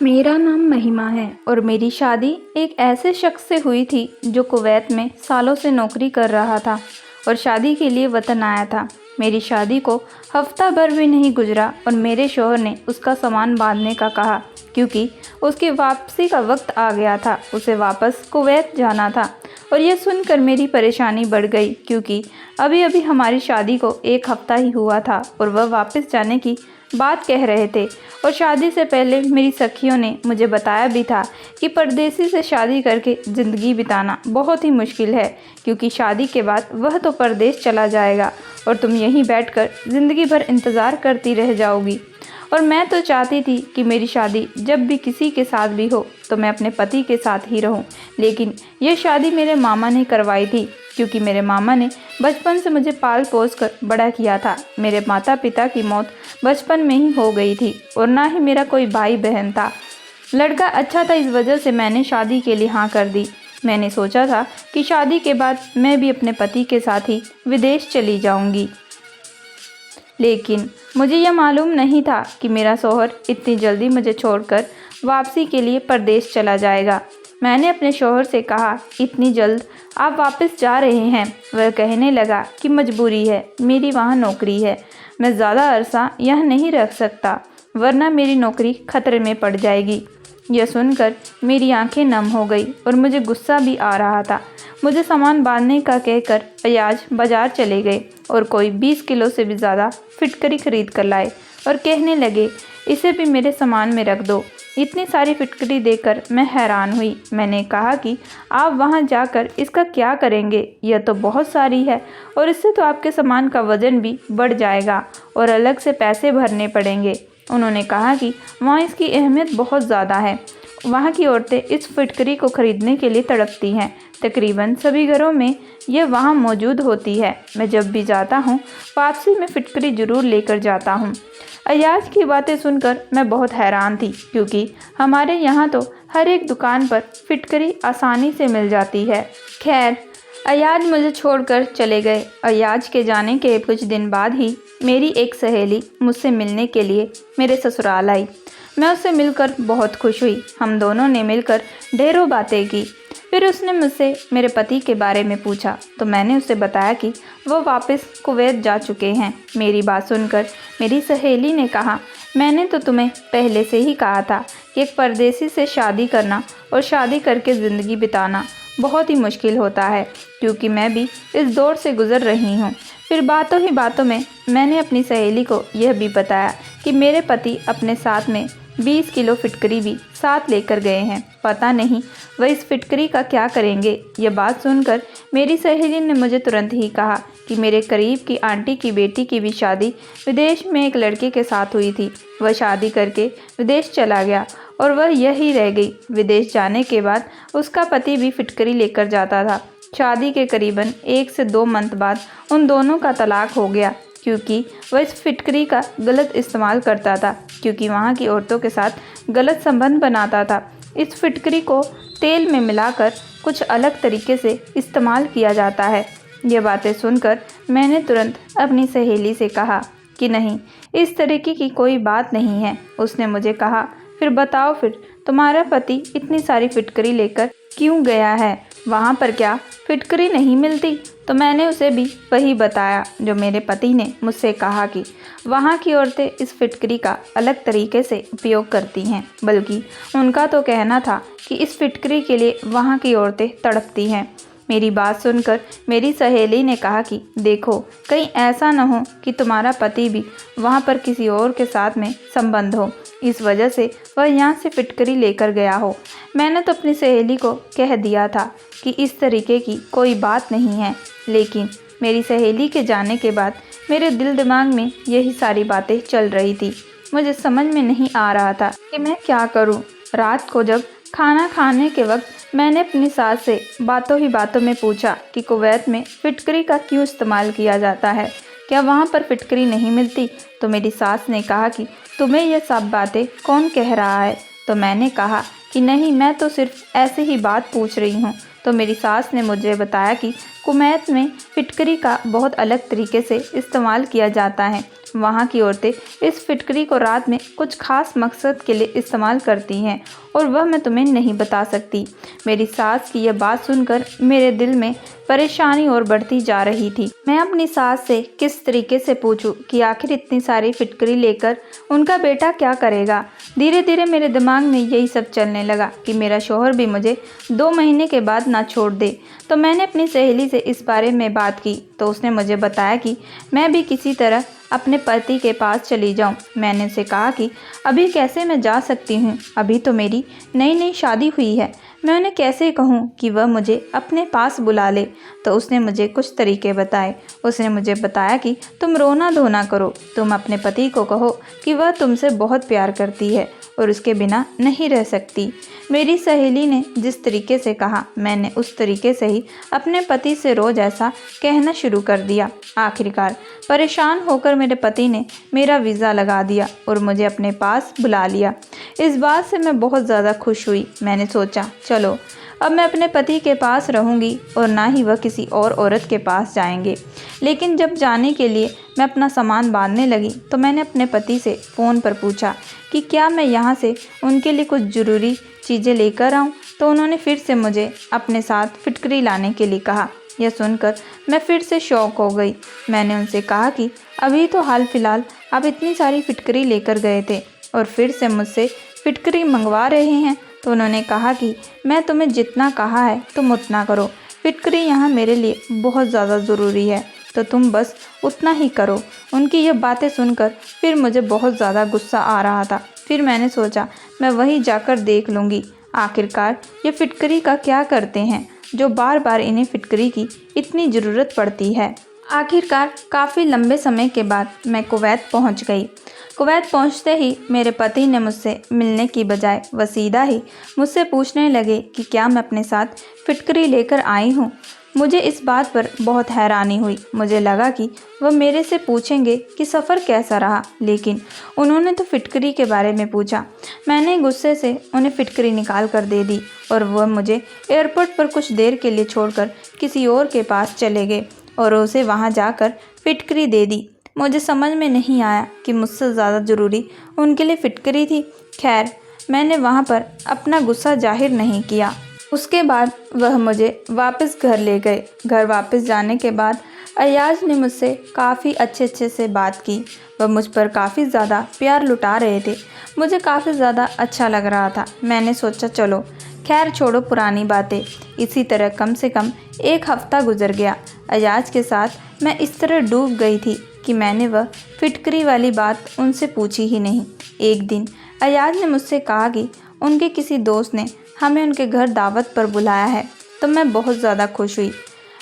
मेरा नाम महिमा है और मेरी शादी एक ऐसे शख्स से हुई थी जो कुवैत में सालों से नौकरी कर रहा था और शादी के लिए वतन आया था। मेरी शादी को हफ्ता भर भी नहीं गुजरा और मेरे शौहर ने उसका सामान बांधने का कहा क्योंकि उसकी वापसी का वक्त आ गया था। उसे वापस कुवैत जाना था और यह सुनकर मेरी परेशानी बढ़ गई क्योंकि अभी अभी हमारी शादी को एक हफ्ता ही हुआ था और वह वापस जाने की बात कह रहे थे। और शादी से पहले मेरी सखियों ने मुझे बताया भी था कि परदेसी से शादी करके ज़िंदगी बिताना बहुत ही मुश्किल है क्योंकि शादी के बाद वह तो परदेश चला जाएगा और तुम यहीं बैठकर ज़िंदगी भर इंतज़ार करती रह जाओगी। और मैं तो चाहती थी कि मेरी शादी जब भी किसी के साथ भी हो तो मैं अपने पति के साथ ही रहूं, लेकिन यह शादी मेरे मामा ने करवाई थी क्योंकि मेरे मामा ने बचपन से मुझे पाल पोस कर बड़ा किया था। मेरे माता पिता की मौत बचपन में ही हो गई थी और ना ही मेरा कोई भाई बहन था। लड़का अच्छा था, इस वजह से मैंने शादी के लिए हाँ कर दी। मैंने सोचा था कि शादी के बाद मैं भी अपने पति के साथ ही विदेश चली जाऊंगी, लेकिन मुझे यह मालूम नहीं था कि मेरा शौहर इतनी जल्दी मुझे छोड़कर वापसी के लिए परदेश चला जाएगा। मैंने अपने शौहर से कहा, इतनी जल्द आप वापस जा रहे हैं? वह कहने लगा कि मजबूरी है, मेरी वहाँ नौकरी है, मैं ज़्यादा अरसा यह नहीं रख सकता वरना मेरी नौकरी खतरे में पड़ जाएगी। यह सुनकर मेरी आंखें नम हो गई और मुझे गुस्सा भी आ रहा था। मुझे सामान बांधने का कहकर अयाज बाजार चले गए और कोई 20 किलो से भी ज़्यादा फिटकरी खरीद कर लाए और कहने लगे, इसे भी मेरे सामान में रख दो। इतनी सारी फिटकरी देखकर मैं हैरान हुई। मैंने कहा कि आप वहां जाकर इसका क्या करेंगे? यह तो बहुत सारी है और इससे तो आपके सामान का वज़न भी बढ़ जाएगा और अलग से पैसे भरने पड़ेंगे। उन्होंने कहा कि वहाँ इसकी अहमियत बहुत ज़्यादा है। वहाँ की औरतें इस फिटकरी को खरीदने के लिए तड़पती हैं। तकरीबन सभी घरों में यह वहाँ मौजूद होती है। मैं जब भी जाता हूँ वापसी में फिटकरी ज़रूर लेकर जाता हूँ। अयाज की बातें सुनकर मैं बहुत हैरान थी क्योंकि हमारे यहाँ तो हर एक दुकान पर फिटकरी आसानी से मिल जाती है। खैर, अयाज मुझे छोड़कर चले गए। अयाज के जाने के कुछ दिन बाद ही मेरी एक सहेली मुझसे मिलने के लिए मेरे ससुराल आई। मैं उससे मिलकर बहुत खुश हुई। हम दोनों ने मिलकर ढेरों बातें की। फिर उसने मुझसे मेरे पति के बारे में पूछा तो मैंने उसे बताया कि वो वापस कुवैत जा चुके हैं। मेरी बात सुनकर मेरी सहेली ने कहा, मैंने तो तुम्हें पहले से ही कहा था कि एक परदेसी से शादी करना और शादी करके ज़िंदगी बिताना बहुत ही मुश्किल होता है क्योंकि मैं भी इस दौर से गुज़र रही हूँ। फिर बातों ही बातों में मैंने अपनी सहेली को यह भी बताया कि मेरे पति अपने साथ में 20 किलो फिटकरी भी साथ लेकर गए हैं। पता नहीं वह इस फिटकरी का क्या करेंगे। यह बात सुनकर मेरी सहेली ने मुझे तुरंत ही कहा कि मेरे करीब की आंटी की बेटी की भी शादी विदेश में एक लड़के के साथ हुई थी। वह शादी करके विदेश चला गया और वह यहीं रह गई। विदेश जाने के बाद उसका पति भी फिटकरी लेकर जाता था। शादी के करीबन 1 से 2 मंथ बाद उन दोनों का तलाक हो गया क्योंकि वह इस फिटकरी का गलत इस्तेमाल करता था, क्योंकि वहाँ की औरतों के साथ गलत संबंध बनाता था। इस फिटकरी को तेल में मिलाकर कुछ अलग तरीके से इस्तेमाल किया जाता है। ये बातें सुनकर मैंने तुरंत अपनी सहेली से कहा कि नहीं, इस तरीके की कोई बात नहीं है। उसने मुझे कहा, फिर बताओ, फिर तुम्हारा पति इतनी सारी फिटकरी लेकर क्यों गया है? वहाँ पर क्या फिटकरी नहीं मिलती? तो मैंने उसे भी वही बताया जो मेरे पति ने मुझसे कहा कि वहाँ की औरतें इस फिटकरी का अलग तरीके से उपयोग करती हैं, बल्कि उनका तो कहना था कि इस फिटकरी के लिए वहाँ की औरतें तड़पती हैं। मेरी बात सुनकर मेरी सहेली ने कहा कि देखो, कहीं ऐसा न हो कि तुम्हारा पति भी वहाँ पर किसी और के साथ में संबंध हो, इस वजह से वह यहाँ से फिटकरी लेकर गया हो। मैंने तो अपनी सहेली को कह दिया था कि इस तरीके की कोई बात नहीं है, लेकिन मेरी सहेली के जाने के बाद मेरे दिल दिमाग में यही सारी बातें चल रही थी। मुझे समझ में नहीं आ रहा था कि मैं क्या करूँ। रात को जब खाना खाने के वक्त मैंने अपनी सास से बातों ही बातों में पूछा कि कुवैत में फिटकरी का क्यों इस्तेमाल किया जाता है, क्या वहाँ पर फिटकरी नहीं मिलती? तो मेरी सास ने कहा कि तुम्हें यह सब बातें कौन कह रहा है? तो मैंने कहा कि नहीं, मैं तो सिर्फ ऐसे ही बात पूछ रही हूँ। तो मेरी सास ने मुझे बताया कि कुवैत में फिटकरी का बहुत अलग तरीके से इस्तेमाल किया जाता है। वहाँ की औरतें इस फिटकरी को रात में कुछ खास मकसद के लिए इस्तेमाल करती हैं और वह मैं तुम्हें नहीं बता सकती। मेरी सास की यह बात सुनकर मेरे दिल में परेशानी और बढ़ती जा रही थी। मैं अपनी सास से किस तरीके से पूछूं कि आखिर इतनी सारी फिटकरी लेकर उनका बेटा क्या करेगा। धीरे धीरे मेरे दिमाग में यही सब चलने लगा कि मेरा शौहर भी मुझे 2 महीने के बाद ना छोड़ दे। तो मैंने अपनी सहेली से इस बारे में बात की तो उसने मुझे बताया कि मैं भी किसी तरह अपने पति के पास चली जाऊं। मैंने उसे कहा कि अभी कैसे मैं जा सकती हूं, अभी तो मेरी नई नई शादी हुई है, मैं उन्हें कैसे कहूं कि वह मुझे अपने पास बुला ले। तो उसने मुझे कुछ तरीके बताए। उसने मुझे बताया कि तुम रोना धोना करो, तुम अपने पति को कहो कि वह तुमसे बहुत प्यार करती है और उसके बिना नहीं रह सकती। मेरी सहेली ने जिस तरीके से कहा मैंने उस तरीके से ही अपने पति से रोज़ ऐसा कहना शुरू कर दिया। आखिरकार परेशान होकर मेरे पति ने मेरा वीज़ा लगा दिया और मुझे अपने पास बुला लिया। इस बात से मैं बहुत ज़्यादा खुश हुई। मैंने सोचा चलो अब मैं अपने पति के पास रहूंगी और ना ही वह किसी और औरत के पास जाएंगे। लेकिन जब जाने के लिए मैं अपना सामान बांधने लगी तो मैंने अपने पति से फ़ोन पर पूछा कि क्या मैं यहाँ से उनके लिए कुछ ज़रूरी चीज़ें लेकर आऊँ। तो उन्होंने फिर से मुझे अपने साथ फिटकरी लाने के लिए कहा। यह सुनकर मैं फिर से शॉक हो गई। मैंने उनसे कहा कि अभी तो हाल फिलहाल आप इतनी सारी फिटकरी लेकर गए थे और फिर से मुझसे फिटकरी मंगवा रहे हैं। तो उन्होंने कहा कि मैं तुम्हें जितना कहा है तुम उतना करो, फिटकरी यहाँ मेरे लिए बहुत ज़्यादा ज़रूरी है तो तुम बस उतना ही करो। उनकी यह बातें सुनकर फिर मुझे बहुत ज़्यादा गुस्सा आ रहा था। फिर मैंने सोचा मैं वहीं जाकर देख लूँगी आखिरकार ये फिटकरी का क्या करते हैं जो बार बार इन्हें फिटकरी की इतनी ज़रूरत पड़ती है। आखिरकार काफ़ी लंबे समय के बाद मैं कुवैत पहुंच गई। कुवैत पहुंचते ही मेरे पति ने मुझसे मिलने की बजाय वह सीधा ही मुझसे पूछने लगे कि क्या मैं अपने साथ फिटकरी लेकर आई हूं। मुझे इस बात पर बहुत हैरानी हुई। मुझे लगा कि वह मेरे से पूछेंगे कि सफ़र कैसा रहा, लेकिन उन्होंने तो फिटकरी के बारे में पूछा। मैंने गुस्से से उन्हें फिटकरी निकाल कर दे दी और वह मुझे एयरपोर्ट पर कुछ देर के लिए छोड़कर किसी और के पास चले गए और उसे वहां जाकर फिटकरी दे दी। मुझे समझ में नहीं आया कि मुझसे ज़्यादा ज़रूरी उनके लिए फिटकरी थी। खैर मैंने वहां पर अपना गुस्सा जाहिर नहीं किया। उसके बाद वह मुझे वापस घर ले गए। घर वापस जाने के बाद अयाज ने मुझसे काफ़ी अच्छे से बात की। वह मुझ पर काफ़ी ज़्यादा प्यार लुटा रहे थे। मुझे काफ़ी ज़्यादा अच्छा लग रहा था। मैंने सोचा चलो खैर छोड़ो पुरानी बातें। इसी तरह कम से कम 1 हफ़्ता गुजर गया। अयाज के साथ मैं इस तरह डूब गई थी कि मैंने वह फिटकरी वाली बात उनसे पूछी ही नहीं। एक दिन अयाज ने मुझसे कहा कि उनके किसी दोस्त ने हमें उनके घर दावत पर बुलाया है। तो मैं बहुत ज़्यादा खुश हुई।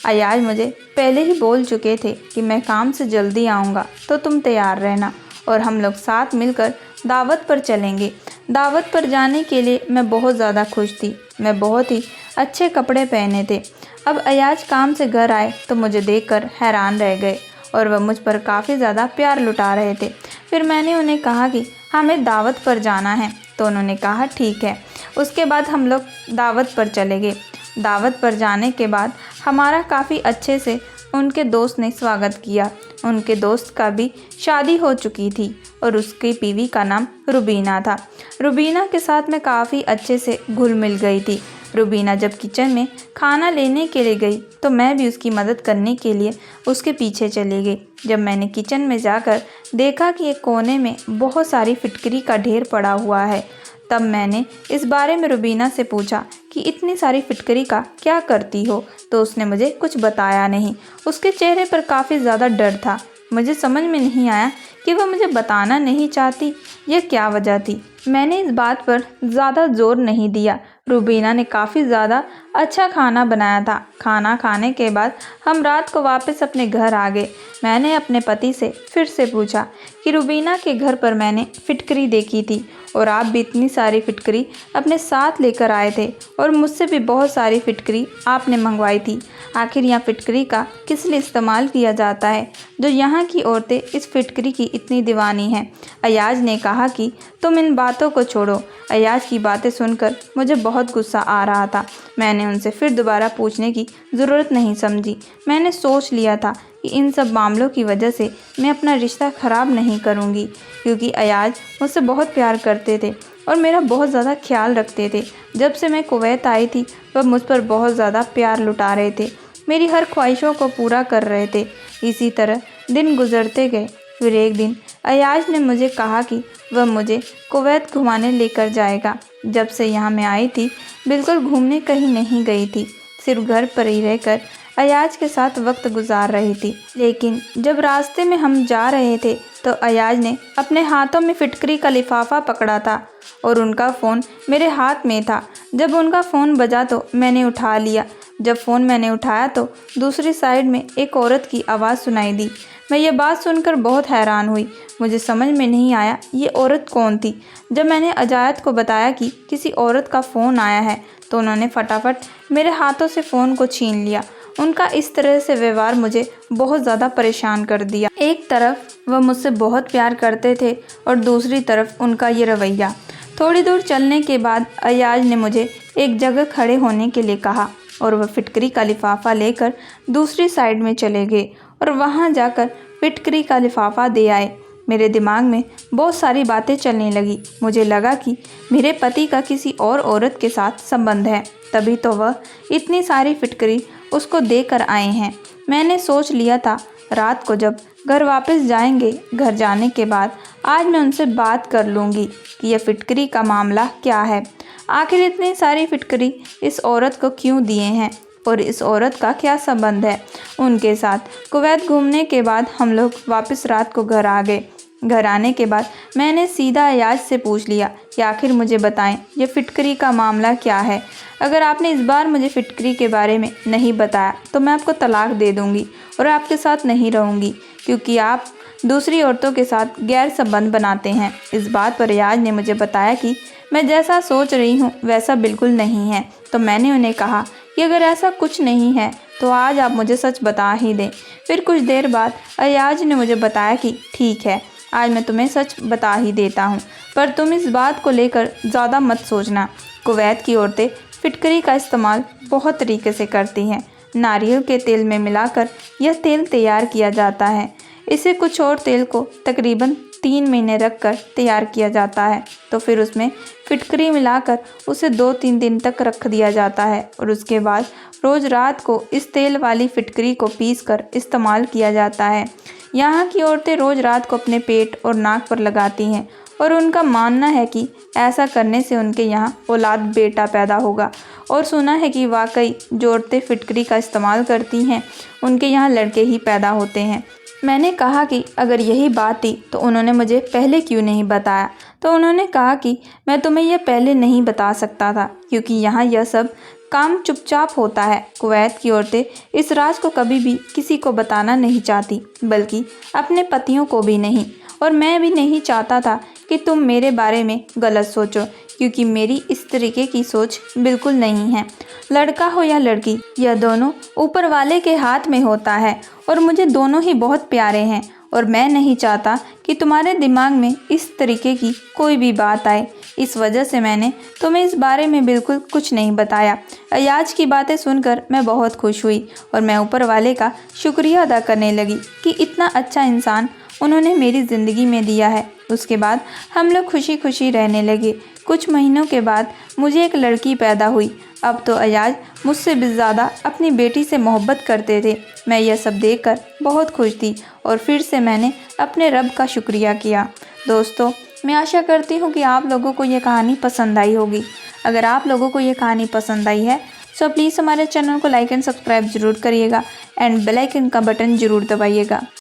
अयाज मुझे पहले ही बोल चुके थे कि मैं काम से जल्दी आऊँगा तो तुम तैयार रहना और हम लोग साथ मिलकर दावत पर चलेंगे। दावत पर जाने के लिए मैं बहुत ज़्यादा खुश थी। मैं बहुत ही अच्छे कपड़े पहने थे। अब अयाज काम से घर आए तो मुझे देखकर हैरान रह गए और वह मुझ पर काफ़ी ज़्यादा प्यार लुटा रहे थे। फिर मैंने उन्हें कहा कि हमें दावत पर जाना है तो उन्होंने कहा ठीक है। उसके बाद हम लोग दावत पर चले गए। दावत पर जाने के बाद हमारा काफ़ी अच्छे से उनके दोस्त ने स्वागत किया। उनके दोस्त का भी शादी हो चुकी थी और उसकी बीवी का नाम रुबीना था। रुबीना के साथ मैं काफ़ी अच्छे से घुल मिल गई थी। रुबीना जब किचन में खाना लेने के लिए गई तो मैं भी उसकी मदद करने के लिए उसके पीछे चली गई। जब मैंने किचन में जाकर देखा कि एक कोने में बहुत सारी फिटकरी का ढेर पड़ा हुआ है, तब मैंने इस बारे में रुबीना से पूछा कि इतनी सारी फिटकरी का क्या करती हो। तो उसने मुझे कुछ बताया नहीं। उसके चेहरे पर काफ़ी ज़्यादा डर था। मुझे समझ में नहीं आया कि वह मुझे बताना नहीं चाहती, यह क्या वजह थी। मैंने इस बात पर ज़्यादा जोर नहीं दिया। रुबीना ने काफ़ी ज़्यादा अच्छा खाना बनाया था। खाना खाने के बाद हम रात को वापस अपने घर आ गए। मैंने अपने पति से फिर से पूछा कि रुबीना के घर पर मैंने फिटकरी देखी थी और आप भी इतनी सारी फिटकरी अपने साथ लेकर आए थे और मुझसे भी बहुत सारी फिटकरी आपने मंगवाई थी। आखिर यहाँ फिटकरी का किस लिए इस्तेमाल किया जाता है जो यहाँ की औरतें इस फिटकरी की इतनी दीवानी हैं। अयाज ने कहा कि तुम इन बातों को छोड़ो। अयाज की बातें सुनकर मुझे बहुत बहुत गुस्सा आ रहा था। मैंने उनसे फिर दोबारा पूछने की ज़रूरत नहीं समझी। मैंने सोच लिया था कि इन सब मामलों की वजह से मैं अपना रिश्ता ख़राब नहीं करूँगी, क्योंकि अयाज मुझसे बहुत प्यार करते थे और मेरा बहुत ज़्यादा ख्याल रखते थे। जब से मैं कुवैत आई थी वह मुझ पर बहुत ज़्यादा प्यार लुटा रहे थे, मेरी हर ख्वाहिशों को पूरा कर रहे थे। इसी तरह दिन गुजरते गए। फिर एक दिन अयाज ने मुझे कहा कि वह मुझे कुवैत घुमाने लेकर जाएगा। जब से यहाँ मैं आई थी बिल्कुल घूमने कहीं नहीं गई थी, सिर्फ घर पर ही रहकर अयाज के साथ वक्त गुजार रही थी। लेकिन जब रास्ते में हम जा रहे थे तो अयाज ने अपने हाथों में फिटकरी का लिफाफा पकड़ा था और उनका फ़ोन मेरे हाथ में था। जब उनका फ़ोन बजा तो मैंने उठा लिया। जब फ़ोन मैंने उठाया तो दूसरी साइड में एक औरत की आवाज़ सुनाई दी। मैं ये बात सुनकर बहुत हैरान हुई। मुझे समझ में नहीं आया ये औरत कौन थी। जब मैंने अजायत को बताया कि किसी औरत का फ़ोन आया है तो उन्होंने फटाफट मेरे हाथों से फ़ोन को छीन लिया। उनका इस तरह से व्यवहार मुझे बहुत ज़्यादा परेशान कर दिया। एक तरफ वह मुझसे बहुत प्यार करते थे और दूसरी तरफ उनका ये रवैया। थोड़ी दूर चलने के बाद अयाज ने मुझे एक जगह खड़े होने के लिए कहा और वह फिटकरी का लिफाफा लेकर दूसरी साइड में चले गए और वहां जाकर फिटकरी का लिफाफा दे आए। मेरे दिमाग में बहुत सारी बातें चलने लगी। मुझे लगा कि मेरे पति का किसी और औरत के साथ संबंध है, तभी तो वह इतनी सारी फिटकरी उसको देकर आए हैं। मैंने सोच लिया था रात को जब घर वापस जाएंगे, घर जाने के बाद आज मैं उनसे बात कर लूँगी कि यह फिटकरी का मामला क्या है। आखिर इतनी सारी फिटकरी इस औरत को क्यों दिए हैं और इस औरत का क्या संबंध है उनके साथ। कुवैत घूमने के बाद हम लोग वापस रात को घर आ गए। घर आने के बाद मैंने सीधा अयाज से पूछ लिया कि आखिर मुझे बताएं ये फिटकरी का मामला क्या है। अगर आपने इस बार मुझे फिटकरी के बारे में नहीं बताया तो मैं आपको तलाक दे दूंगी और आपके साथ नहीं रहूंगी, क्योंकि आप दूसरी औरतों के साथ गैर संबंध बनाते हैं। इस बात पर अयाज ने मुझे बताया कि मैं जैसा सोच रही हूँ वैसा बिल्कुल नहीं है। तो मैंने उन्हें कहा कि अगर ऐसा कुछ नहीं है तो आज आप मुझे सच बता ही दें। फिर कुछ देर बाद अयाज ने मुझे बताया कि ठीक है, आज मैं तुम्हें सच बता ही देता हूँ, पर तुम इस बात को लेकर ज़्यादा मत सोचना। कुवैत की औरतें फिटकरी का इस्तेमाल बहुत तरीके से करती हैं। नारियल के तेल में मिलाकर यह तेल तैयार किया जाता है। इसे कुछ और तेल को तकरीबन 3 महीने रखकर तैयार किया जाता है, तो फिर उसमें फिटकरी मिलाकर उसे 2-3 दिन तक रख दिया जाता है और उसके बाद रोज़ रात को इस तेल वाली फिटकरी को पीसकर इस्तेमाल किया जाता है। यहाँ की औरतें रोज़ रात को अपने पेट और नाक पर लगाती हैं और उनका मानना है कि ऐसा करने से उनके यहाँ औलाद बेटा पैदा होगा। और सुना है कि वाकई जो औरतें फिटकरी का इस्तेमाल करती हैं उनके यहाँ लड़के ही पैदा होते हैं। मैंने कहा कि अगर यही बात थी तो उन्होंने मुझे पहले क्यों नहीं बताया। तो उन्होंने कहा कि मैं तुम्हें यह पहले नहीं बता सकता था क्योंकि यहाँ यह सब काम चुपचाप होता है। कुवैत की औरतें इस राज को कभी भी किसी को बताना नहीं चाहती, बल्कि अपने पतियों को भी नहीं। और मैं भी नहीं चाहता था कि तुम मेरे बारे में गलत सोचो, क्योंकि मेरी इस तरीके की सोच बिल्कुल नहीं है। लड़का हो या लड़की, यह दोनों ऊपर वाले के हाथ में होता है और मुझे दोनों ही बहुत प्यारे हैं और मैं नहीं चाहता कि तुम्हारे दिमाग में इस तरीके की कोई भी बात आए। इस वजह से मैंने तुम्हें इस बारे में बिल्कुल कुछ नहीं बताया। अयाज की बातें सुनकर मैं बहुत खुश हुई और मैं ऊपर वाले का शुक्रिया अदा करने लगी कि इतना अच्छा इंसान उन्होंने मेरी ज़िंदगी में दिया है। उसके बाद हम लोग खुशी खुशी रहने लगे। कुछ महीनों के बाद मुझे एक लड़की पैदा हुई। अब तो अयाज मुझसे भी ज़्यादा अपनी बेटी से मोहब्बत करते थे। मैं यह सब देखकर बहुत खुश थी और फिर से मैंने अपने रब का शुक्रिया किया। दोस्तों, मैं आशा करती हूँ कि आप लोगों को ये कहानी पसंद आई होगी। अगर आप लोगों को ये कहानी पसंद आई है तो प्लीज़ हमारे चैनल को लाइक एंड सब्सक्राइब ज़रूर करिएगा एंड बेल आइकन का बटन ज़रूर दबाइएगा।